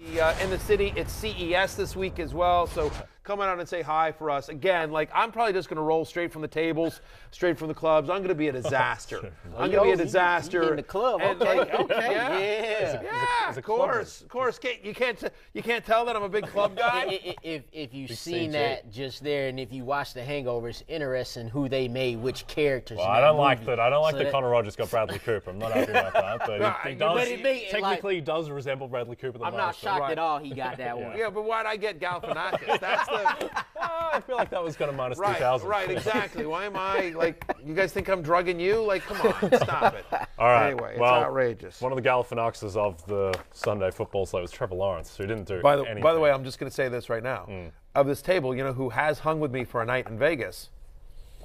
In the city, it's CES this week as well, so come on out and say hi for us. Again, I'm probably just going to roll straight from the tables, straight from the clubs. I'm going to be a disaster. I'm going to be a disaster. You in the club, okay. Yeah, of course. You can't tell that I'm a big club guy. If you've seen that just there, and if you watch The Hangover, it's interesting who they made, which characters. Well, I don't like that. I don't like that Connor Rogers got Bradley Cooper. I'm not happy about that, but he does. Technically, does resemble Bradley Cooper the most. I'm not shocked at all he got that one. Yeah, but why'd I get Galifianakis? That's the. I feel like that was kind of minus right, 2,000. Right, exactly. Why am I you guys think I'm drugging you? Come on, stop it. All right. Anyway, it's outrageous. One of the Galifianakis of the Sunday football slate was Trevor Lawrence, who didn't do anything. By the way, I'm just going to say this right now. Of this table, you know who has hung with me for a night in Vegas?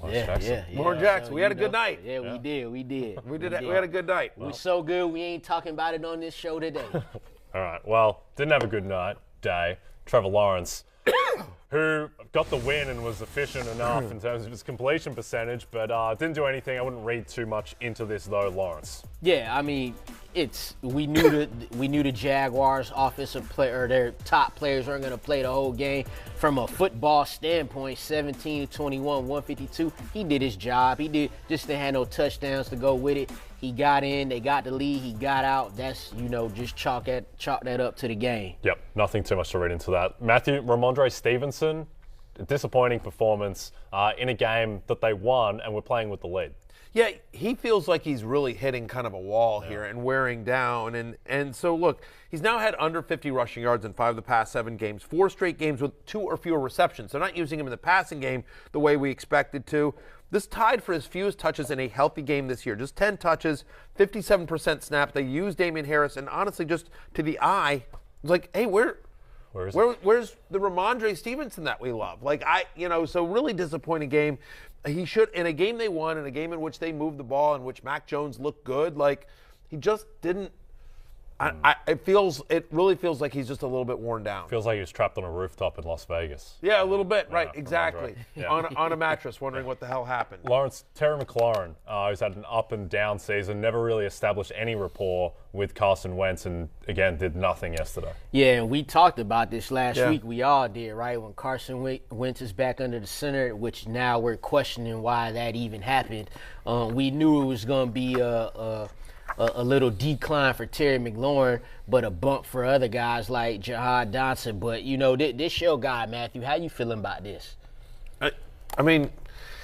Lauren Jackson. We had a good night. Yeah, we did. We had a good night. We're so good, we ain't talking about it on this show today. All right. Well, didn't have a good day. Trevor Lawrence, who got the win and was efficient enough in terms of his completion percentage, but didn't do anything. I wouldn't read too much into this, though, Lawrence. Yeah, I mean, we knew the Jaguars' offensive player, their top players weren't going to play the whole game. From a football standpoint, 17-21, 152. He did his job. He didn't have no touchdowns to go with it. He got in, they got the lead, he got out. That's, just chalk that up to the game. Yep, nothing too much to read into that. Rhamondre Stevenson, a disappointing performance in a game that they won and were playing with the lead. Yeah, he feels like he's really hitting kind of a wall here and wearing down. And so, look, he's now had under 50 rushing yards in 5 of the past 7 games, 4 straight games with 2 or fewer receptions. They're not using him in the passing game the way we expected to. This tied for his fewest touches in a healthy game this year. Just 10 touches, 57% snap. They used Damian Harris, and honestly, just to the eye, it's like, hey, where's the Rhamondre Stevenson that we love? So really disappointing game. He should, in a game they won, in a game in which they moved the ball, in which Mac Jones looked good, he just didn't. It really feels like he's just a little bit worn down. Feels like he was trapped on a rooftop in Las Vegas. Yeah, a little bit, right, exactly. Yeah. On a mattress, wondering what the hell happened. Lawrence, Terry McLaurin, who's had an up and down season, never really established any rapport with Carson Wentz, and again, did nothing yesterday. Yeah, and we talked about this last week. We all did, right? When Carson Wentz is back under the center, which now we're questioning why that even happened. We knew it was going to be a little decline for Terry McLaurin, but a bump for other guys like Jahad Johnson. But, this your guy, Matthew. How you feeling about this? I mean,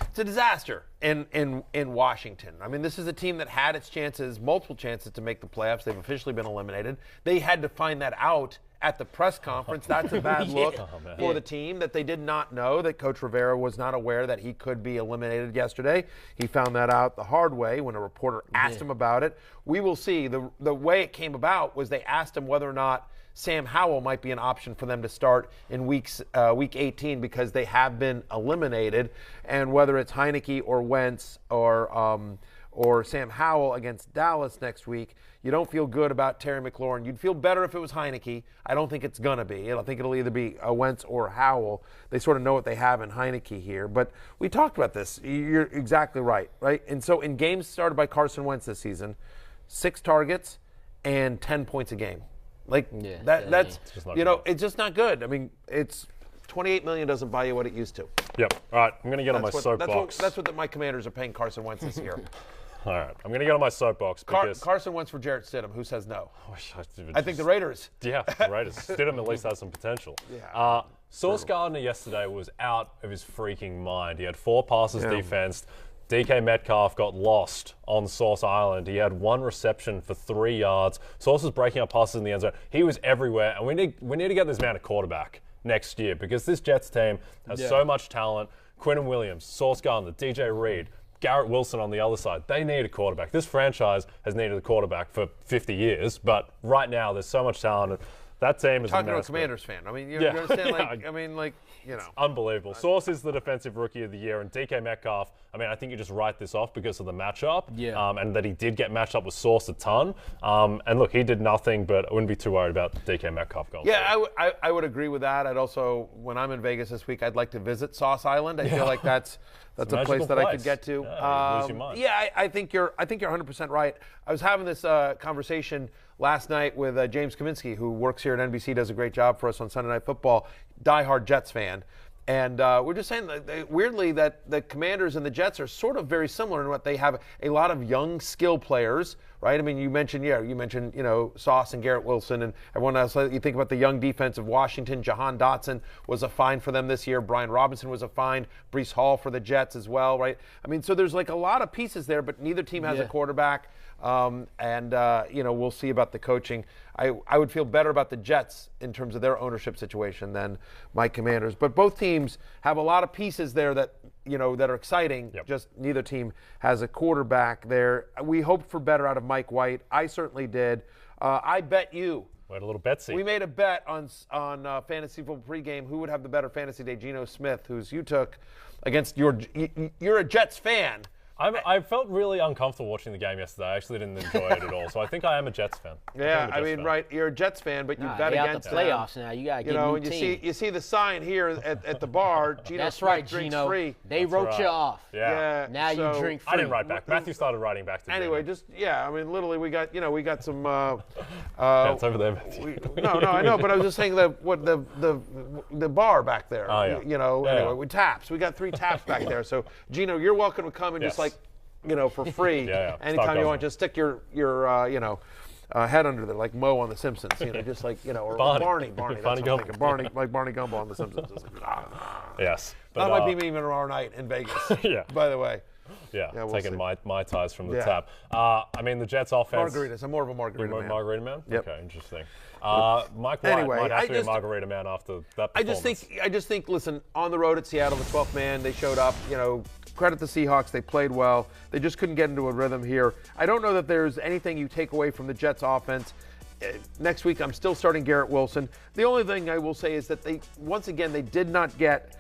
it's a disaster in Washington. I mean, this is a team that had its chances, multiple chances to make the playoffs. They've officially been eliminated. They had to find that out at the press conference. That's a bad look for the team, that they did not know, that Coach Rivera was not aware that he could be eliminated yesterday. He found that out the hard way when a reporter asked him about it. We will see. The way it came about was they asked him whether or not Sam Howell might be an option for them to start in week 18 because they have been eliminated, and whether it's Heineke or Wentz or Sam Howell against Dallas next week, you don't feel good about Terry McLaurin. You'd feel better if it was Heineke. I don't think it's going to be. I think it'll either be Wentz or Howell. They sort of know what they have in Heineke here. But we talked about this. You're exactly right? And so in games started by Carson Wentz this season, 6 targets and 10 points a game. That's it's just not good. I mean, it's $28 million doesn't buy you what it used to. Yep. All right, I'm going to get on my soapbox. That's what my Commanders are paying Carson Wentz this year. All right, I'm going to get on my soapbox because Carson Wentz for Jarrett Stidham. Who says no? I think the Raiders. Yeah, the Raiders. Stidham at least has some potential. Yeah. Sauce Gardner yesterday was out of his freaking mind. He had 4 passes defensed. DK Metcalf got lost on Sauce Island. He had 1 reception for 3 yards. Sauce was breaking up passes in the end zone. He was everywhere, and we need to get this man a quarterback next year because this Jets team has so much talent. Quinnen Williams, Sauce Gardner, DJ Reed, Garrett Wilson on the other side. They need a quarterback. This franchise has needed a quarterback for 50 years, but right now there's so much talent. And that team is talking to a Commanders fan. I mean, you understand? Unbelievable. Sauce is the defensive rookie of the year, and DK Metcalf, I mean, I think you just write this off because of the matchup, and that he did get matched up with Sauce a ton. And look, he did nothing, but I wouldn't be too worried about DK Metcalf going forward. I would agree with that. I'd also, when I'm in Vegas this week, I'd like to visit Sauce Island. I feel like that's a place that I could get to. Lose your mind. I think you're 100% right. I was having this conversation last night with James Kaminsky, who works here at NBC, does a great job for us on Sunday Night Football, diehard Jets fan. And we're just saying that, weirdly, that the Commanders and the Jets are sort of very similar in what they have a lot of young skill players, right? I mean, you mentioned, Sauce and Garrett Wilson and everyone else. You think about the young defense of Washington. Jahan Dotson was a find for them this year. Brian Robinson was a find. Breece Hall for the Jets as well, right? I mean, so there's like a lot of pieces there, but neither team has a quarterback. We'll see about the coaching. I would feel better about the Jets in terms of their ownership situation than my Commanders. But both teams have a lot of pieces there that are exciting. Yep. Just neither team has a quarterback there. We hoped for better out of Mike White. I certainly did. I bet you. We had a little betsy. We made a bet on Fantasy Football Pregame who would have the better fantasy day. Geno Smith, who's you took against you're a Jets fan. I felt really uncomfortable watching the game yesterday. I actually didn't enjoy it at all. So I think I am a Jets fan. Yeah, right. You're a Jets fan, but you bet against the playoffs now. You got to get a new team. You see the sign here at the bar. Geno Smith drinks free. They wrote you off. Yeah. Now you drink free. I didn't write back. Matthew started writing back to me. Anyway, literally, we got some. It's over there, Matthew. I know, but I was just saying the bar back there. Oh, yeah. Anyway, with taps. We got 3 taps back there. So Geno, you're welcome to come and just for free. Anytime you want, just stick your head under there, like Mo on The Simpsons. Just like or Barney. Barney Barney, like Barney Gumbo on The Simpsons. Yes. That might be me even tomorrow night in Vegas. Yeah. By the way. Yeah, we'll taking see. my ties from the tap. The Jets offense. Margaritas. I'm more of a margarita man. Margarita man? Yep. Okay, interesting. Mike White might have to be a margarita man after that performance. I just think, listen, on the road at Seattle, the 12th man, they showed up. Credit the Seahawks. They played well. They just couldn't get into a rhythm here. I don't know that there's anything you take away from the Jets offense. Next week, I'm still starting Garrett Wilson. The only thing I will say is that they did not get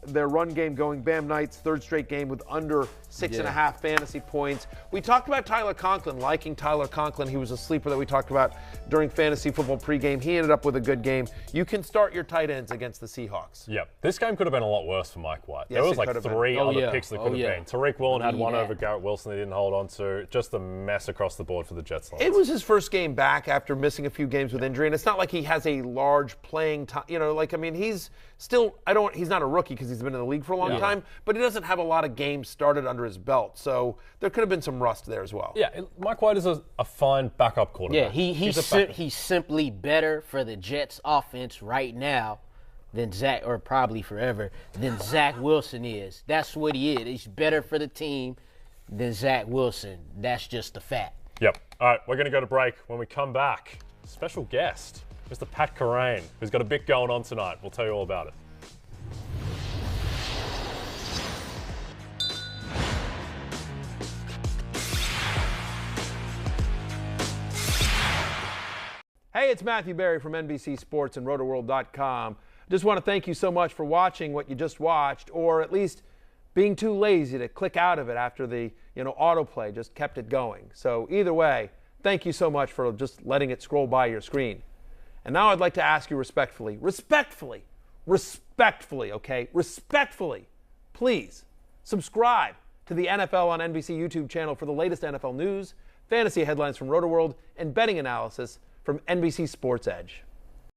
their run game going. Bam Knight's third straight game with under 6.5 fantasy points. We talked about Tyler Conklin, liking Tyler Conklin. He was a sleeper that we talked about during Fantasy Football Pregame. He ended up with a good game. You can start your tight ends against the Seahawks. Yep. This game could have been a lot worse for Mike White. Yes, there was like 3 other picks that could have been. Tariq Woolen had one over Garrett Wilson they didn't hold on to. Just a mess across the board for the Jets. It was his first game back after missing a few games with injury, and it's not like he has a large playing time. He's still, he's not a rookie because he's been in the league for a long time, but he doesn't have a lot of games started under his belt. So there could have been some rust there as well. Yeah, Mike White is a fine backup quarterback. Yeah, he's simply better for the Jets offense right now than Zach, or probably forever, than Zach Wilson is. That's what he is. He's better for the team than Zach Wilson. That's just a fact. Yep. All right, we're going to go to break. When we come back, special guest, Mr. Pat Kerrane, who's got a bit going on tonight. We'll tell you all about it. Hey, it's Matthew Berry from NBC Sports and Rotoworld.com. Just want to thank you so much for watching what you just watched, or at least being too lazy to click out of it after the autoplay just kept it going. So either way, thank you so much for just letting it scroll by your screen. And now I'd like to ask you respectfully, please subscribe to the NFL on NBC YouTube channel for the latest NFL news, fantasy headlines from Rotoworld, and betting analysis from NBC Sports Edge.